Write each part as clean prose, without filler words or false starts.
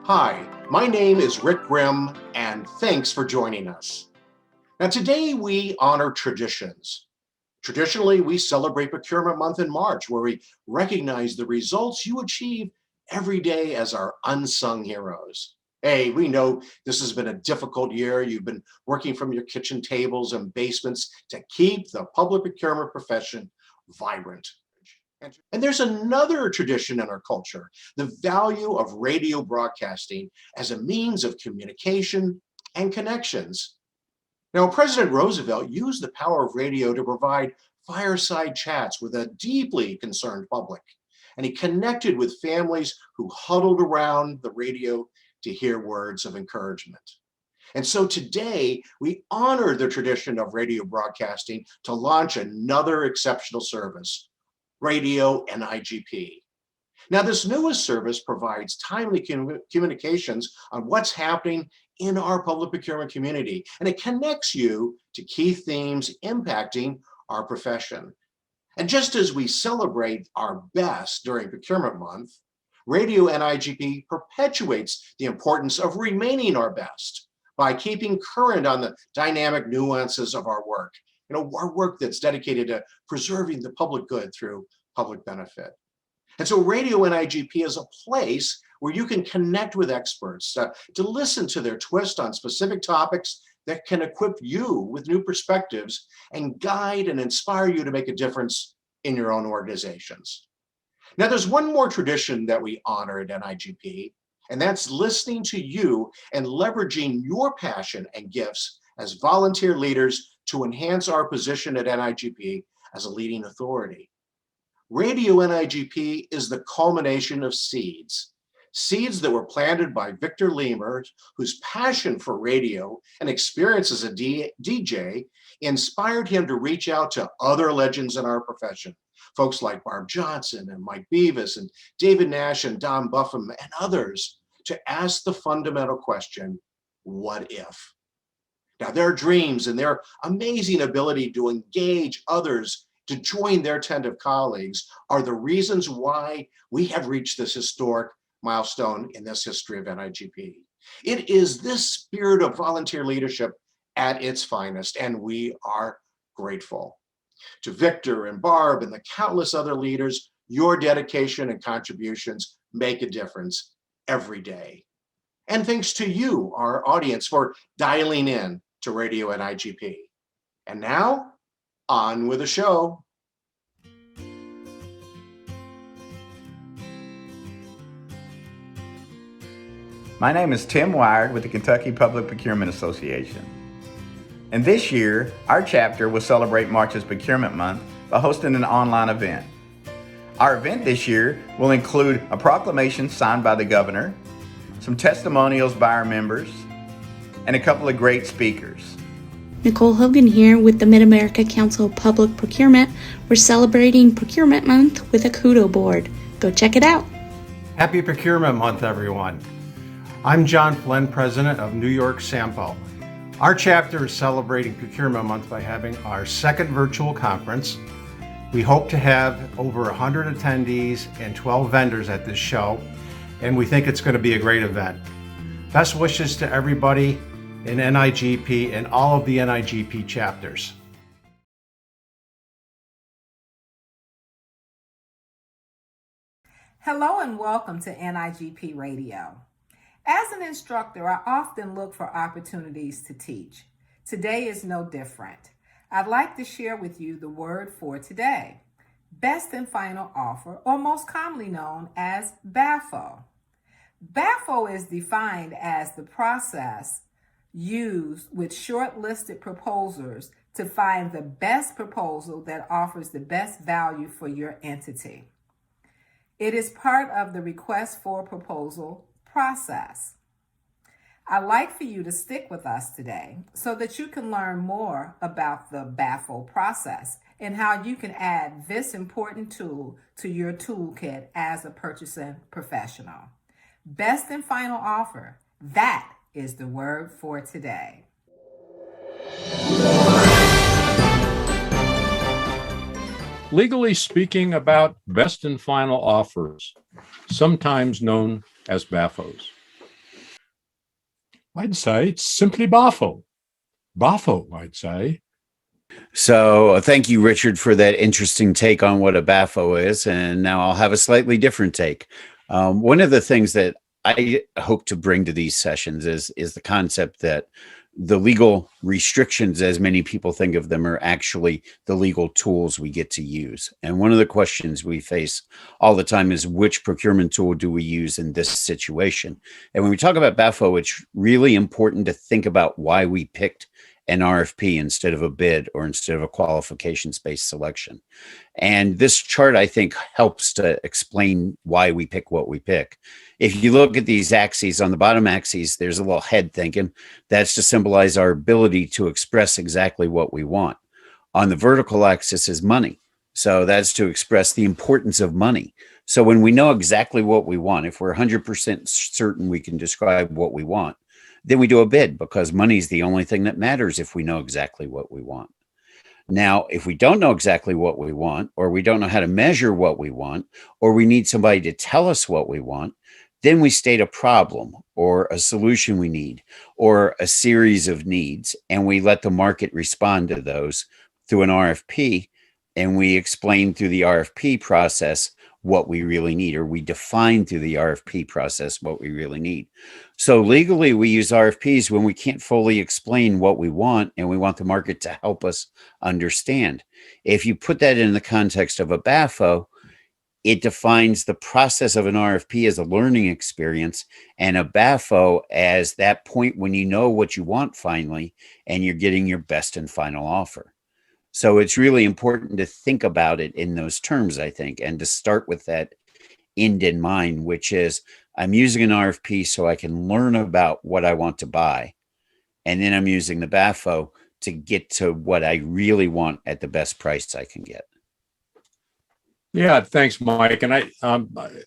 Hi, my name is Rick Grimm, and thanks for joining us. Now, today we honor traditions. Traditionally, we celebrate Procurement Month in March, where we recognize the results you achieve every day as our unsung heroes. Hey, we know this has been a difficult year. You've been working from your kitchen tables and basements to keep the public procurement profession vibrant. And there's another tradition in our culture, the value of radio broadcasting as a means of communication and connections. Now, President Roosevelt used the power of radio to provide fireside chats with a deeply concerned public, and he connected with families who huddled around the radio to hear words of encouragement. And so today, we honor the tradition of radio broadcasting to launch another exceptional service, Radio NIGP. Now, this newest service provides timely communications on what's happening in our public procurement community, and it connects you to key themes impacting our profession. And just as we celebrate our best during Procurement Month, Radio NIGP perpetuates the importance of remaining our best by keeping current on the dynamic nuances of our work. Our work that's dedicated to preserving the public good through public benefit. And so Radio NIGP is a place where you can connect with experts to listen to their twist on specific topics that can equip you with new perspectives and guide and inspire you to make a difference in your own organizations. Now, there's one more tradition that we honor at NIGP, and that's listening to you and leveraging your passion and gifts as volunteer leaders to enhance our position at NIGP as a leading authority. Radio NIGP is the culmination of seeds that were planted by Victor Lemer, whose passion for radio and experience as a DJ inspired him to reach out to other legends in our profession, folks like Barb Johnson and Mike Beavis and David Nash and Don Buffum and others, to ask the fundamental question, what if? Now, their dreams and their amazing ability to engage others to join their attentive colleagues are the reasons why we have reached this historic milestone in this history of NIGP. It is this spirit of volunteer leadership at its finest, and we are grateful. To Victor and Barb and the countless other leaders, your dedication and contributions make a difference every day. And thanks to you, our audience, for dialing in to Radio NIGP. And now, on with the show. My name is Tim Wired with the Kentucky Public Procurement Association. And this year, our chapter will celebrate March's Procurement Month by hosting an online event. Our event this year will include a proclamation signed by the governor, some testimonials by our members, and a couple of great speakers. Nicole Hogan here with the Mid-America Council of Public Procurement. We're celebrating Procurement Month with a kudo board. Go check it out. Happy Procurement Month, everyone. I'm John Flynn, president of New York Sampo. Our chapter is celebrating Procurement Month by having our second virtual conference. We hope to have over 100 attendees and 12 vendors at this show, and we think it's going to be a great event. Best wishes to everybody in NIGP and all of the NIGP chapters. Hello and welcome to NIGP Radio. As an instructor, I often look for opportunities to teach. Today is no different. I'd like to share with you the word for today, best and final offer, or most commonly known as BAFO. BAFO is defined as the process used with shortlisted proposers to find the best proposal that offers the best value for your entity. It is part of the request for proposal process. I'd like for you to stick with us today so that you can learn more about the BAFO process and how you can add this important tool to your toolkit as a purchasing professional. Best and final offer, that is the word for today. Legally speaking about best and final offers, sometimes known as BAFOs. I'd say it's simply BAFO. BAFO, I'd say. So thank you, Richard, for that interesting take on what a BAFO is. And now I'll have a slightly different take. One of the things that I hope to bring to these sessions is the concept that the legal restrictions, as many people think of them, are actually the legal tools we get to use. And one of the questions we face all the time is, which procurement tool do we use in this situation? And when we talk about BAFO, it's really important to think about why we picked an RFP instead of a bid or instead of a qualifications-based selection. And this chart, I think, helps to explain why we pick what we pick. If you look at these axes, on the bottom axes, there's a little head thinking. That's to symbolize our ability to express exactly what we want. On the vertical axis is money. So that's to express the importance of money. So when we know exactly what we want, if we're 100% certain we can describe what we want, then we do a bid, because money is the only thing that matters if we know exactly what we want. Now, if we don't know exactly what we want, or we don't know how to measure what we want, or we need somebody to tell us what we want, then we state a problem or a solution we need, or a series of needs, and we let the market respond to those through an RFP, and we explain through the RFP process what we really need, or we define through the RFP process what we really need. So legally, we use RFPs when we can't fully explain what we want and we want the market to help us understand. If you put that in the context of a BAFO, it defines the process of an RFP as a learning experience, and a BAFO as that point when you know what you want finally and you're getting your best and final offer. So it's really important to think about it in those terms, I think, and to start with that end in mind, which is, I'm using an RFP so I can learn about what I want to buy. And then I'm using the BAFO to get to what I really want at the best price I can get. Yeah, thanks, Mike. And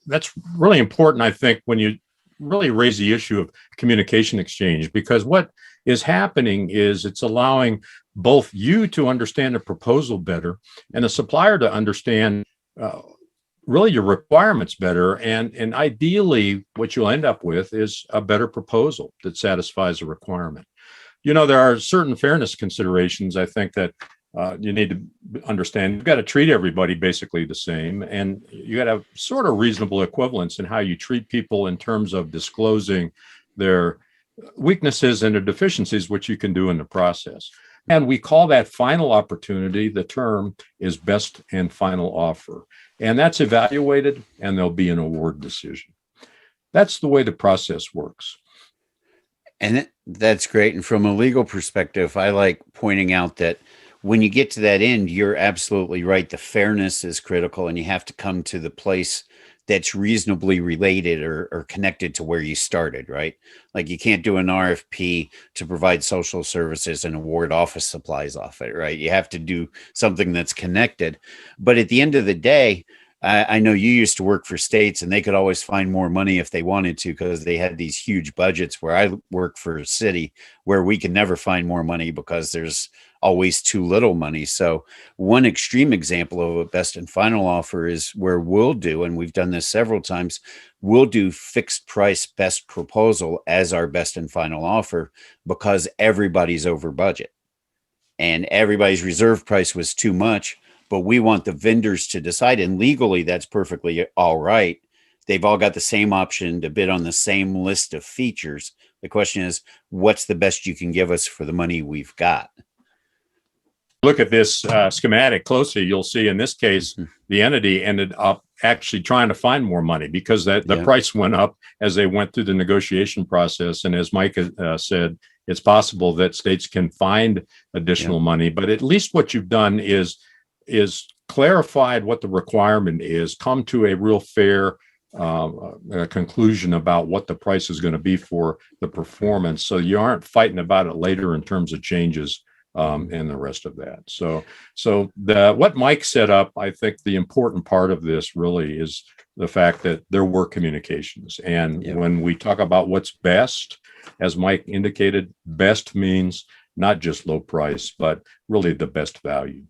that's really important, I think, when you really raise the issue of communication exchange, because what is happening is it's allowing both you to understand the proposal better and the supplier to understand really your requirements better. And ideally, what you'll end up with is a better proposal that satisfies the requirement. You know, there are certain fairness considerations, I think, that you need to understand. You've got to treat everybody basically the same, and you got to have sort of reasonable equivalence in how you treat people in terms of disclosing their weaknesses and their deficiencies, which you can do in the process. And we call that final opportunity. The term is best and final offer. And that's evaluated, and there'll be an award decision. That's the way the process works. And that's great. And from a legal perspective, I like pointing out that when you get to that end, you're absolutely right. The fairness is critical, and you have to come to the place that's reasonably related or connected to where you started, right? Like, you can't do an RFP to provide social services and award office supplies off it, right? You have to do something that's connected. But at the end of the day, I know you used to work for states, and they could always find more money if they wanted to, because they had these huge budgets, where I work for a city where we can never find more money because there's always too little money. So one extreme example of a best and final offer is where we'll do, and we've done this several times, we'll do fixed price best proposal as our best and final offer, because everybody's over budget and everybody's reserve price was too much. But we want the vendors to decide, and legally that's perfectly all right. They've all got the same option to bid on the same list of features. The question is, what's the best you can give us for the money we've got? Look at this schematic closely. You'll see in this case, the entity ended up actually trying to find more money, because the price went up as they went through the negotiation process. And as Mike said, it's possible that states can find additional money, but at least what you've done is clarified what the requirement is, come to a real fair conclusion about what the price is going to be for the performance, so you aren't fighting about it later in terms of changes and the rest of that. So what Mike set up, I think the important part of this really is the fact that there were communications. And when we talk about what's best, as Mike indicated, best means not just low price, but really the best value.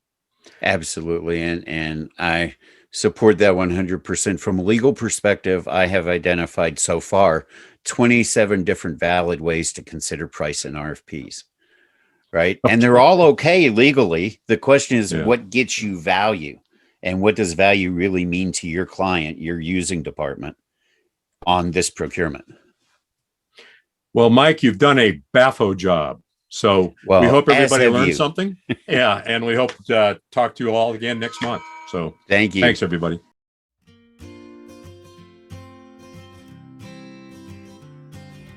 Absolutely. And I support that 100%. From a legal perspective, I have identified so far 27 different valid ways to consider price in RFPs, right? And they're all okay legally. The question is, what gets you value? And what does value really mean to your client, your using department on this procurement? Well, Mike, you've done a baffo job. So we hope everybody learned something. Yeah. And we hope to talk to you all again next month. So thank you. Thanks, everybody.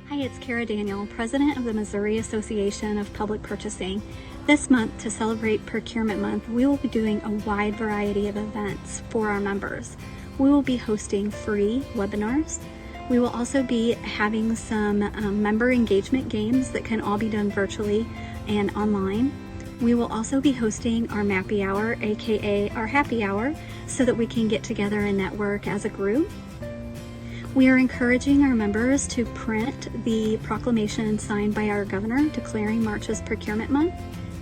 Hi, it's Kara Daniel, President of the Missouri Association of Public Purchasing. This month, to celebrate Procurement Month, we will be doing a wide variety of events for our members. We will be hosting free webinars. We will also be having some member engagement games that can all be done virtually and online. We will also be hosting our Mappy Hour, aka our happy hour, so that we can get together and network as a group. We are encouraging our members to print the proclamation signed by our governor declaring March as Procurement Month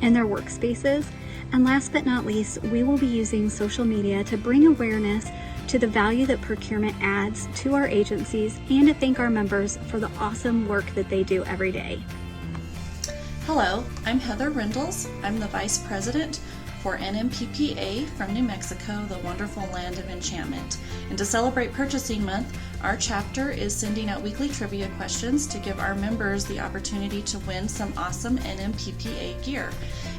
in their workspaces. And last but not least, we will be using social media to bring awareness to the value that procurement adds to our agencies and to thank our members for the awesome work that they do every day. Hello, I'm Heather Rindles. I'm the Vice President for NMPPA from New Mexico, the wonderful land of enchantment. And to celebrate Purchasing Month, our chapter is sending out weekly trivia questions to give our members the opportunity to win some awesome NMPPA gear.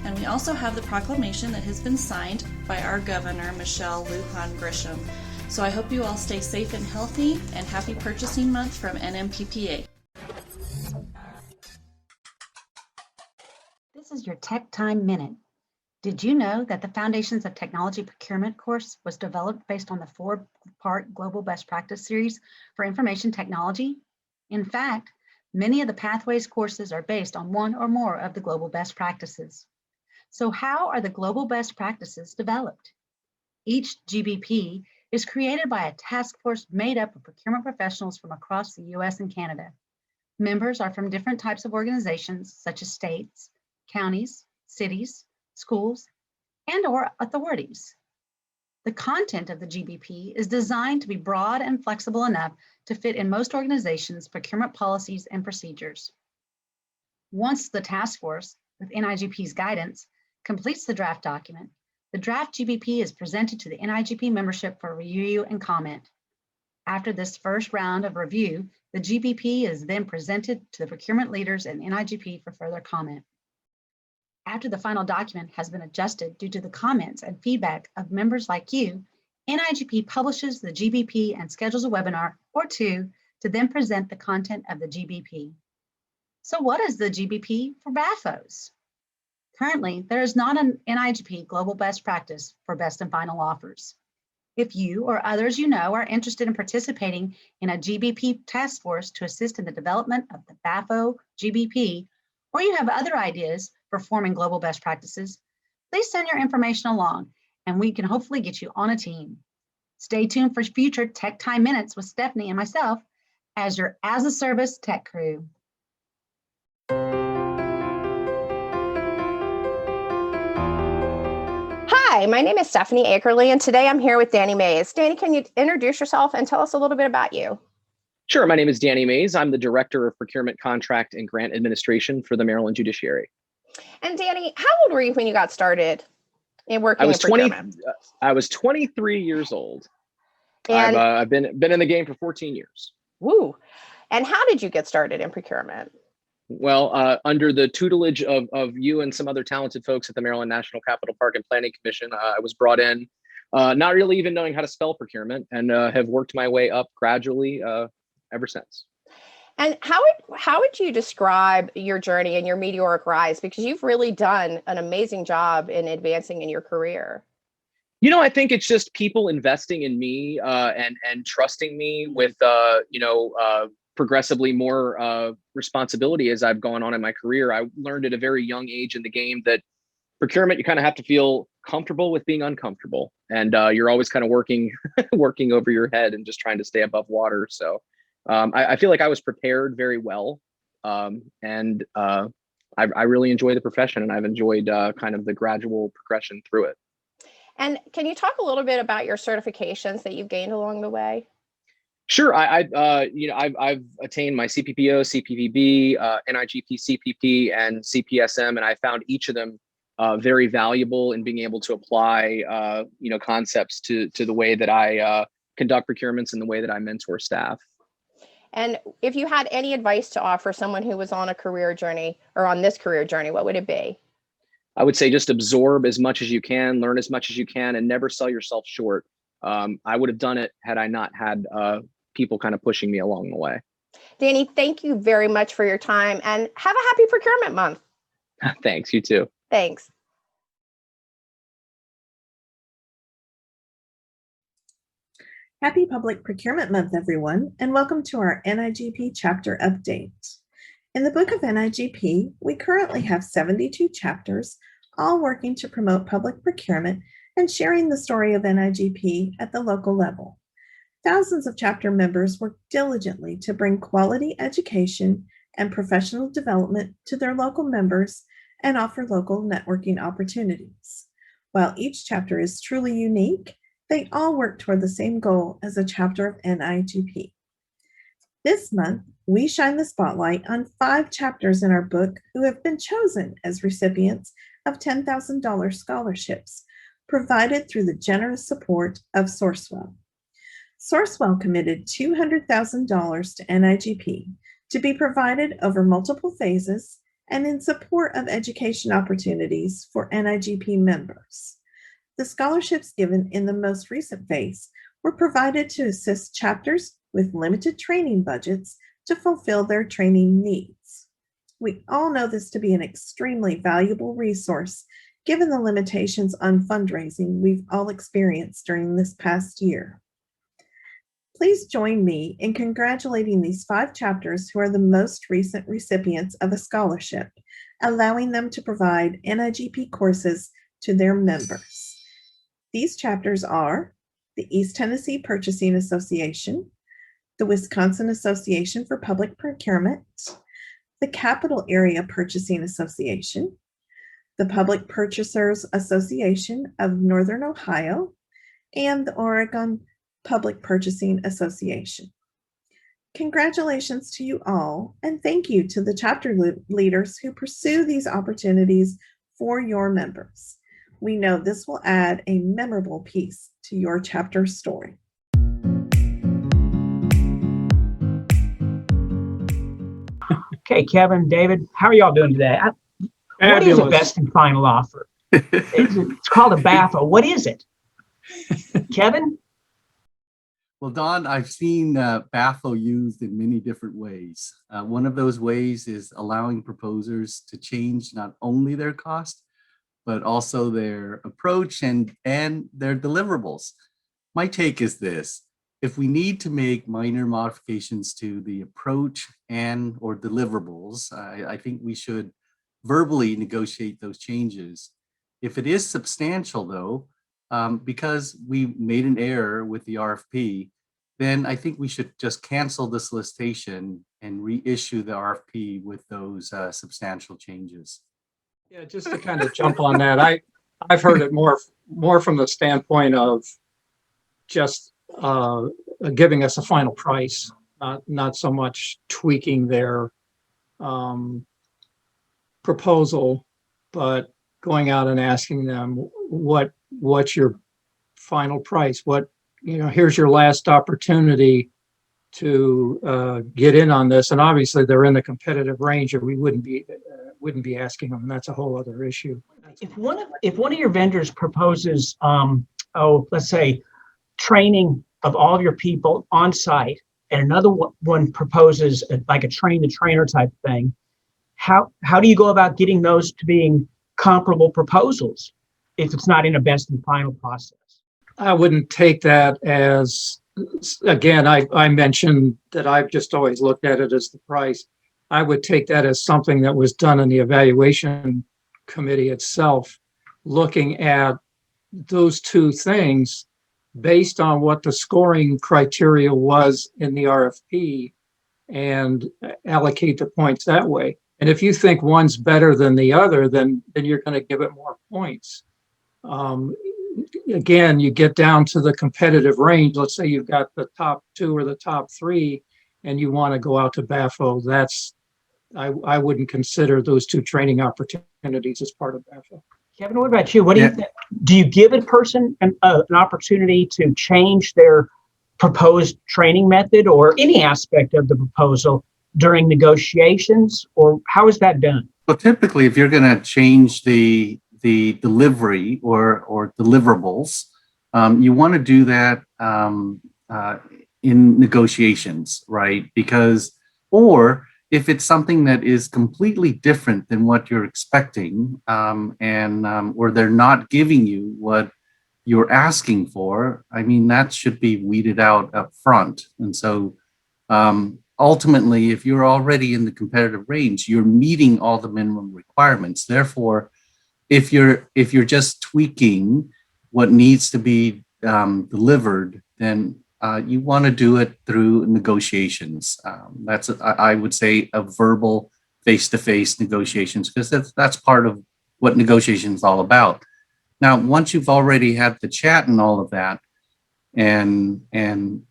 And we also have the proclamation that has been signed by our governor, Michelle Lujan Grisham. So I hope you all stay safe and healthy, and happy Purchasing Month from NMPPA. This is your Tech Time Minute. Did you know that the Foundations of Technology Procurement course was developed based on the 4-part Global Best Practice series for information technology? In fact, many of the Pathways courses are based on one or more of the Global Best Practices. So how are the Global Best Practices developed? Each GBP is created by a task force made up of procurement professionals from across the US and Canada. Members are from different types of organizations such as states, counties, cities, schools, and/or authorities. The content of the GBP is designed to be broad and flexible enough to fit in most organizations' procurement policies and procedures. Once the task force, with NIGP's guidance, completes the draft document, the draft GBP is presented to the NIGP membership for review and comment. After this first round of review, the GBP is then presented to the procurement leaders and NIGP for further comment. After the final document has been adjusted due to the comments and feedback of members like you, NIGP publishes the GBP and schedules a webinar or two to then present the content of the GBP. So what is the GBP for BAFOs? Currently, there is not an NIGP Global Best Practice for best and final offers. If you or others you know are interested in participating in a GBP task force to assist in the development of the BAFO GBP, or you have other ideas for forming global best practices, please send your information along and we can hopefully get you on a team. Stay tuned for future Tech Time Minutes with Stephanie and myself as your as-a-service tech crew. Hi, my name is Stephanie Akerley, and today I'm here with Danny Mays. Danny, can you introduce yourself and tell us a little bit about you? Sure. My name is Danny Mays. I'm the Director of Procurement, Contract, and Grant Administration for the Maryland Judiciary. And Danny, how old were you when you got started in working in procurement? I was 23 years old. And I've been in the game for 14 years. Woo. And how did you get started in procurement? Well, under the tutelage of you and some other talented folks at the Maryland National Capital Park and Planning Commission, I was brought in, not really even knowing how to spell procurement, and have worked my way up gradually ever since. And how would you describe your journey and your meteoric rise? Because you've really done an amazing job in advancing in your career. You know, I think it's just people investing in me and trusting me with progressively more responsibility as I've gone on in my career. I learned at a very young age in the game that procurement, you kind of have to feel comfortable with being uncomfortable, and you're always kind of working over your head and just trying to stay above water. So I feel like I was prepared very well, and I really enjoy the profession, and I've enjoyed kind of the gradual progression through it. And can you talk a little bit about your certifications that you've gained along the way? Sure. I've attained my CPPO, CPPB, NIGP, CPP, and CPSM, and I found each of them very valuable in being able to apply, concepts to the way that I conduct procurements and the way that I mentor staff. And if you had any advice to offer someone who was on a career journey or on this career journey, what would it be? I would say just absorb as much as you can, learn as much as you can, and never sell yourself short. I would have done it had I not had people kind of pushing me along the way. Danny, thank you very much for your time, and have a happy procurement month. Thanks, you too. Thanks. Happy Public Procurement Month, everyone, and welcome to our NIGP chapter update. In the book of NIGP, we currently have 72 chapters, all working to promote public procurement and sharing the story of NIGP at the local level. Thousands of chapter members work diligently to bring quality education and professional development to their local members and offer local networking opportunities. While each chapter is truly unique, they all work toward the same goal as a chapter of NIGP. This month, we shine the spotlight on 5 chapters in our book who have been chosen as recipients of $10,000 scholarships provided through the generous support of Sourcewell. Sourcewell committed $200,000 to NIGP to be provided over multiple phases and in support of education opportunities for NIGP members. The scholarships given in the most recent phase were provided to assist chapters with limited training budgets to fulfill their training needs. We all know this to be an extremely valuable resource given the limitations on fundraising we've all experienced during this past year. Please join me in congratulating these 5 chapters who are the most recent recipients of a scholarship, allowing them to provide NIGP courses to their members. These chapters are the East Tennessee Purchasing Association, the Wisconsin Association for Public Procurement, the Capital Area Purchasing Association, the Public Purchasers Association of Northern Ohio, and the Oregon Public Purchasing Association. Congratulations to you all, and thank you to the chapter leaders who pursue these opportunities for your members. We know this will add a memorable piece to your chapter story. Okay, Kevin, David, how are y'all doing today? What is a best and final offer? It's called a BAFO. What is it? Kevin? Well, Don, I've seen BAFO used in many different ways. One of those ways is allowing proposers to change not only their cost, but also their approach and their deliverables. My take is this: if we need to make minor modifications to the approach and or deliverables, I think we should verbally negotiate those changes. If it is substantial though, because we made an error with the RFP, then I think we should just cancel the solicitation and reissue the RFP with those substantial changes. Yeah, just to kind of jump on that, I've heard it more from the standpoint of just giving us a final price, not so much tweaking their proposal, but going out and asking them what's your final price? Here's your last opportunity to get in on this. And obviously they're in the competitive range, or we wouldn't be asking them. That's a whole other issue. If one of your vendors proposes, let's say, training of all of your people on site, and another one proposes like a train the trainer type thing, how do you go about getting those to being comparable proposals if it's not in a best and final process? I wouldn't take that as, again, I mentioned that I've just always looked at it as the price. I would take that as something that was done in the evaluation committee itself, looking at those two things based on what the scoring criteria was in the RFP and allocate the points that way. And if you think one's better than the other, then you're going to give it more points. again, you get down to the competitive range. Let's say you've got the top 2 or the top 3, and you want to go out to BAFO. I wouldn't consider those 2 training opportunities as part of BAFO. Kevin, what about you? What do you think? Do you give a person an opportunity to change their proposed training method or any aspect of the proposal during negotiations, or how is that done? Well, typically, if you're going to change the delivery or deliverables, you want to do that in negotiations, right? Because, or if it's something that is completely different than what you're expecting, or they're not giving you what you're asking for, I mean, that should be weeded out up front. And so ultimately, if you're already in the competitive range, you're meeting all the minimum requirements. Therefore, if you're just tweaking what needs to be delivered, then you want to do it through negotiations. I would say, a verbal face-to-face negotiations, because that's part of what negotiation is all about. Now, once you've already had the chat and all of that, and then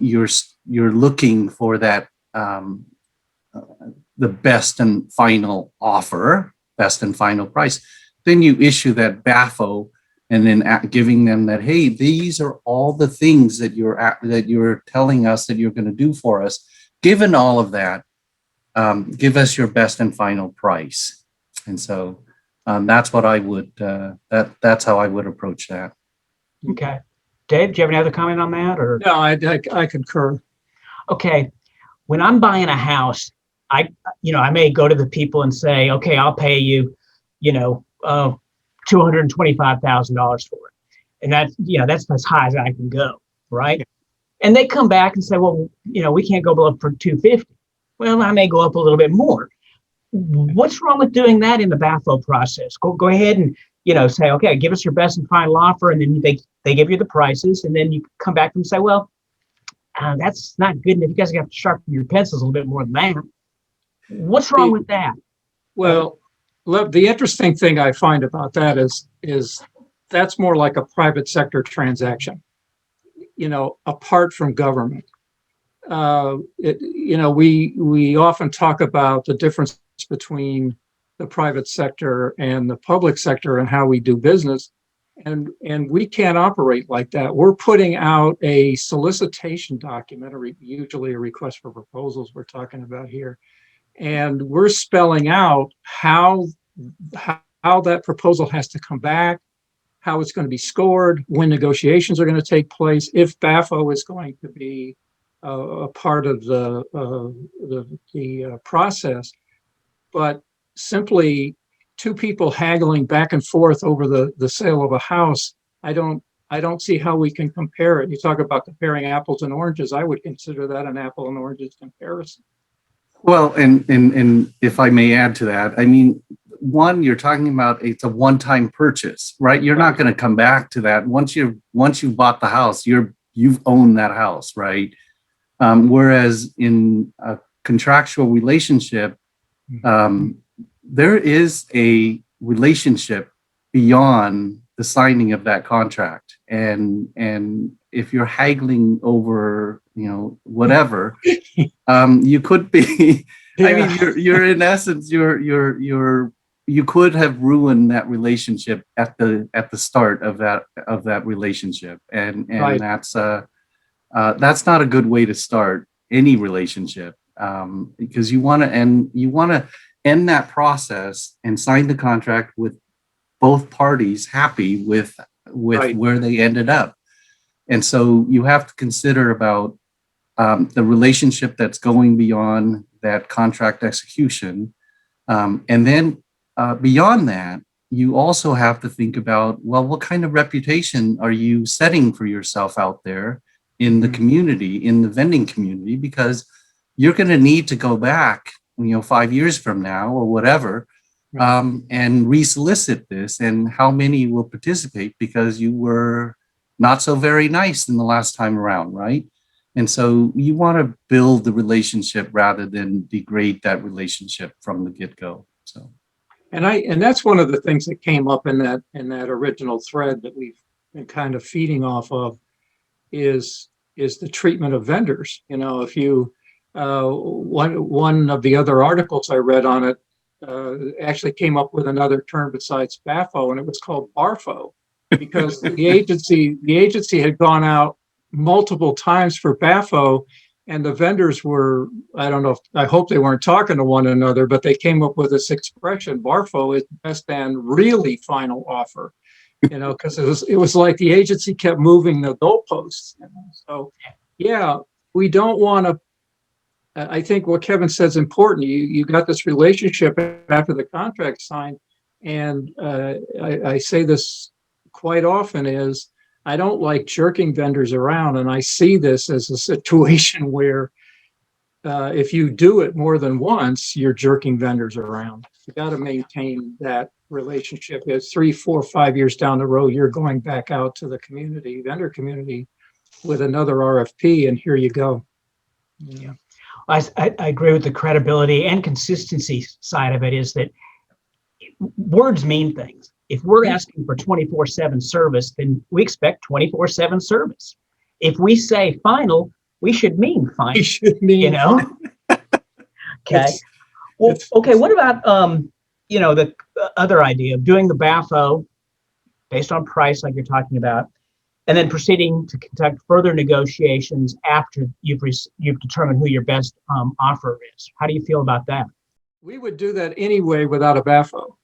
you're looking for that the best and final offer, best and final price, then you issue that BAFO, and then giving them that, hey, these are all the things that you're telling us that you're going to do for us. Given all of that, give us your best and final price. And so that's what I would. That's how I would approach that. Okay, Dave, do you have any other comment on that? Or no, I concur. Okay, when I'm buying a house, I may go to the people and say, okay, I'll pay you, $225,000 for it. And that's as high as I can go, right? And they come back and say, well, we can't go below for 250. Well, I may go up a little bit more. What's wrong with doing that in the BAFO process? Go ahead and, say, okay, give us your best and final offer. And then they give you the prices. And then you come back and say, well, that's not good enough. You guys have to sharpen your pencils a little bit more than that. What's wrong with that? Well, the interesting thing I find about that is that's more like a private sector transaction, apart from government. We often talk about the difference between the private sector and the public sector and how we do business. And we can't operate like that. We're putting out a solicitation document, usually a request for proposals we're talking about here. And we're spelling out how that proposal has to come back, how it's going to be scored, when negotiations are going to take place, if BAFO is going to be a part of the process. But simply 2 people haggling back and forth over the sale of a house, I don't see how we can compare it. You talk about comparing apples and oranges. I would consider that an apple and oranges comparison. Well, and if I may add to that, I mean, one, you're talking about it's a one-time purchase, right? You're not going to come back to that once you've bought the house. You've owned that house, right? Whereas in a contractual relationship, there is a relationship beyond the signing of that contract, and if you're haggling over, whatever, you could be. Yeah. I mean, you're in essence, you could have ruined that relationship at the start of that relationship, and right. That's not a good way to start any relationship, because you want to end that process and sign the contract with both parties happy with right. where they ended up. And so you have to consider about the relationship that's going beyond that contract execution. And then beyond that, you also have to think about, well, what kind of reputation are you setting for yourself out there in the community, in the vending community? Because you're going to need to go back, 5 years from now or whatever, and resolicit this, and how many will participate because you were not so very nice in the last time around, right? And so you want to build the relationship rather than degrade that relationship from the get-go. So, And that's one of the things that came up in that original thread that we've been kind of feeding off of is the treatment of vendors. You know, if you one of the other articles I read on it actually came up with another term besides BAFO, and it was called BARFO, because the agency had gone out multiple times for BAFO, and the vendors were, I don't know, I hope they weren't talking to one another, but they came up with this expression, BARFO is best and really final offer, you know, because it was like the agency kept moving the goalposts. You know? So, yeah, we don't want to, I think what Kevin said is important. You got this relationship after the contract signed, and I say this quite often is, I don't like jerking vendors around, and I see this as a situation where if you do it more than once, you're jerking vendors around. You got to maintain that relationship. It's 3, 4, 5 years down the road, you're going back out to the community, vendor community, with another RFP, and here you go. Yeah, I agree with the credibility and consistency side of it. Is that words mean things. If we're asking for 24/7 service, then we expect 24/7 service. If we say final, we should mean final. We should mean, you know. Okay. Well, okay. What about you know, the other idea of doing the BAFO based on price, like you're talking about, and then proceeding to conduct further negotiations after you've determined who your best offer is? How do you feel about that? We would do that anyway without a BAFO.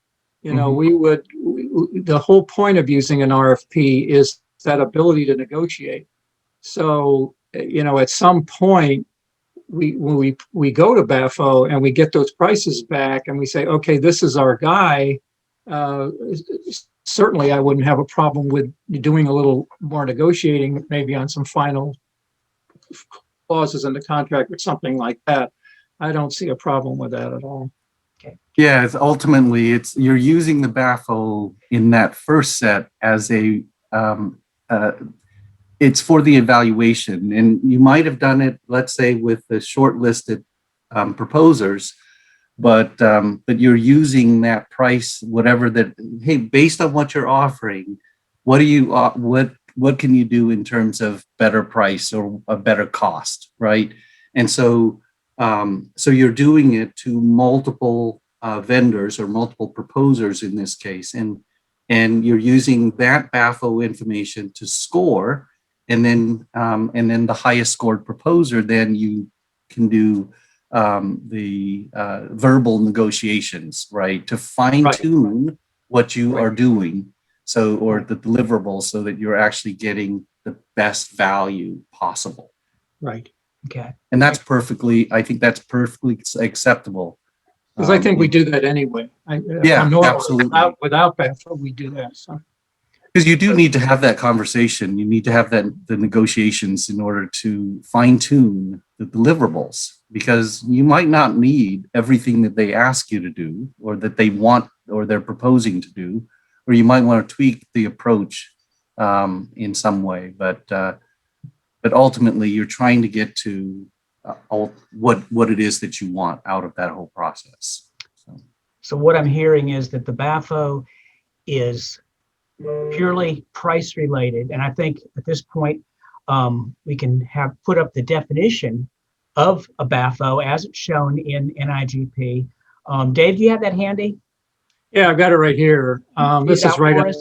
You know, the whole point of using an RFP is that ability to negotiate. So, you know, at some point, when we go to BAFO and we get those prices back and we say, okay, this is our guy, certainly I wouldn't have a problem with doing a little more negotiating, maybe on some final clauses in the contract or something like that. I don't see a problem with that at all. Yeah, ultimately you're using the BAFO in that first set as it's for the evaluation, and you might have done it, let's say, with the shortlisted proposers, but you're using that price, whatever that, hey, based on what you're offering, what do you what can you do in terms of better price or a better cost, right? And so you're doing it to multiple vendors or multiple proposers in this case, and you're using that BAFO information to score, and then the highest scored proposer, then you can do the verbal negotiations, right, to fine tune what you are doing, so, or the deliverables, so that you're actually getting the best value possible. Right. Okay. And I think that's perfectly acceptable. Because I think we do that anyway. Absolutely. Without BAFO, we do that. So. Because you do need to have that conversation. You need to have the negotiations in order to fine tune the deliverables, because you might not need everything that they ask you to do, or that they want, or they're proposing to do, or you might want to tweak the approach in some way. But ultimately, you're trying to get to what it is that you want out of that whole process. So what I'm hearing is that the BAFO is purely price related, and I think at this point we can put up the definition of a BAFO as it's shown in NIGP. Dave, do you have that handy? Yeah, I've got it right here. This is right.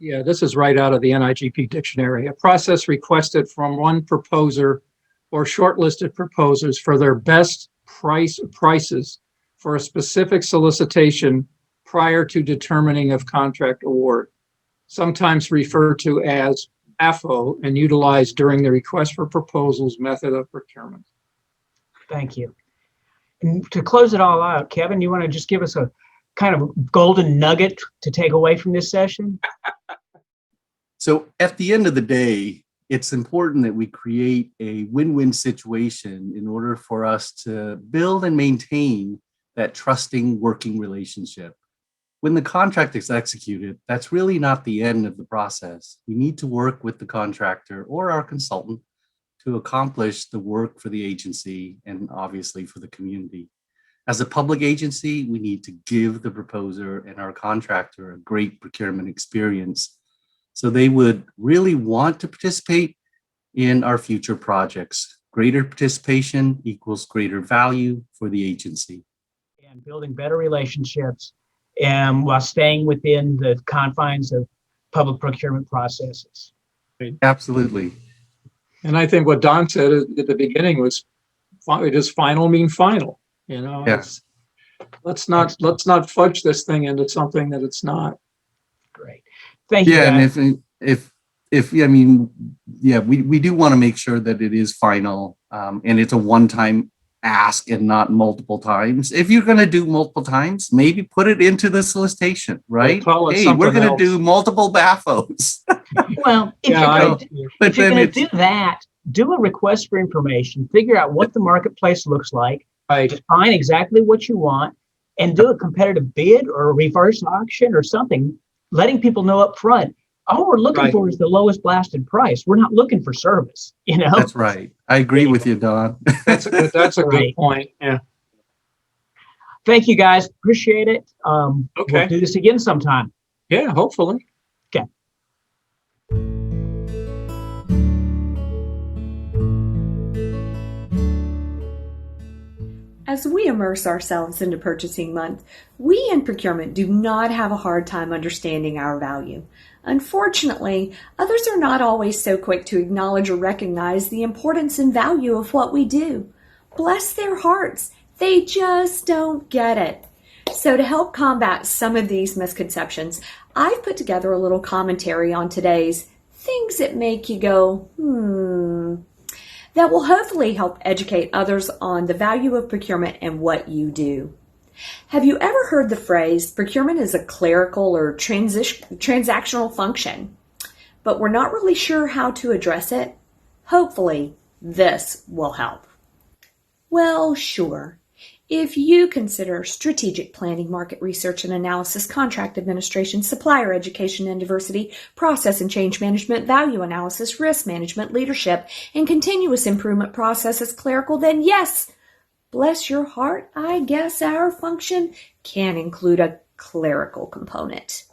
Yeah, this is right out of the NIGP dictionary. A process requested from one proposer or shortlisted proposers for their best prices for a specific solicitation prior to determining of contract award, sometimes referred to as BAFO, and utilized during the request for proposals method of procurement. Thank you. And to close it all out, Kevin, you want to just give us a kind of golden nugget to take away from this session? So at the end of the day, it's important that we create a win-win situation in order for us to build and maintain that trusting working relationship. When the contract is executed, that's really not the end of the process. We need to work with the contractor or our consultant to accomplish the work for the agency and obviously for the community. As a public agency, we need to give the proposer and our contractor a great procurement experience, so they would really want to participate in our future projects. Greater participation equals greater value for the agency. And building better relationships and while staying within the confines of public procurement processes. Absolutely. And I think what Don said at the beginning was, does final mean final? You know, Yes. Let's not fudge this thing into something that it's not. Great. Thank you. Yeah, guys. and if I mean, yeah, we do want to make sure that it is final, and it's a one-time ask and not multiple times. If you're going to do multiple times, maybe put it into the solicitation, right? Call it Hey, we're something going to else. do multiple BAFOs. Well, if Yeah, you're going to do that, do a request for information, figure out what the marketplace looks like, Right. define exactly what you want, and do a competitive bid or a reverse auction or something, letting people know up front, all we're looking Right. for is the lowest blasted price. We're not looking for service, you know? That's right. I agree with you, Don. That's a good Right. point. Yeah. Thank you, guys. Appreciate it. Okay. We'll do this again sometime. Yeah, hopefully. Okay. As we immerse ourselves into purchasing month, we in procurement do not have a hard time understanding our value. Unfortunately, others are not always so quick to acknowledge or recognize the importance and value of what we do. Bless their hearts, they just don't get it. So to help combat some of these misconceptions, I've put together a little commentary on today's things that make you go, that will hopefully help educate others on the value of procurement and what you do. Have you ever heard the phrase, procurement is a clerical or transactional function, but we're not really sure how to address it? Hopefully, this will help. Well, sure. If you consider strategic planning, market research and analysis, contract administration, supplier education and diversity, process and change management, value analysis, risk management, leadership, and continuous improvement processes clerical, then yes, bless your heart, I guess our function can include a clerical component.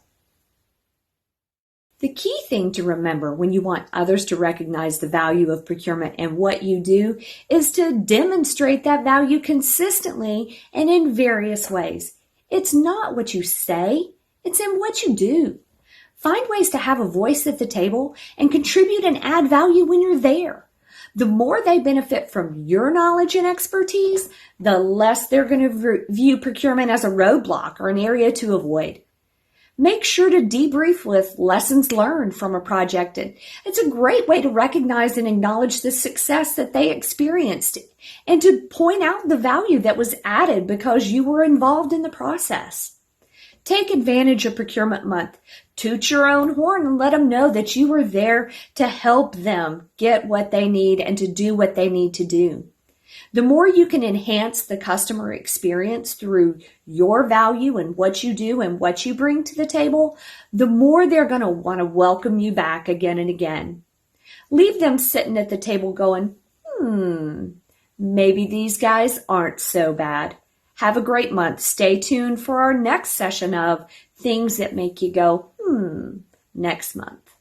The key thing to remember when you want others to recognize the value of procurement and what you do is to demonstrate that value consistently and in various ways. It's not what you say, it's in what you do. Find ways to have a voice at the table and contribute and add value when you're there. The more they benefit from your knowledge and expertise, the less they're going to view procurement as a roadblock or an area to avoid. Make sure to debrief with lessons learned from a project. It's a great way to recognize and acknowledge the success that they experienced and to point out the value that was added because you were involved in the process. Take advantage of Procurement Month. Toot your own horn and let them know that you were there to help them get what they need and to do what they need to do. The more you can enhance the customer experience through your value and what you do and what you bring to the table, the more they're going to want to welcome you back again and again. Leave them sitting at the table going, maybe these guys aren't so bad. Have a great month. Stay tuned for our next session of Things That Make You Go, next month.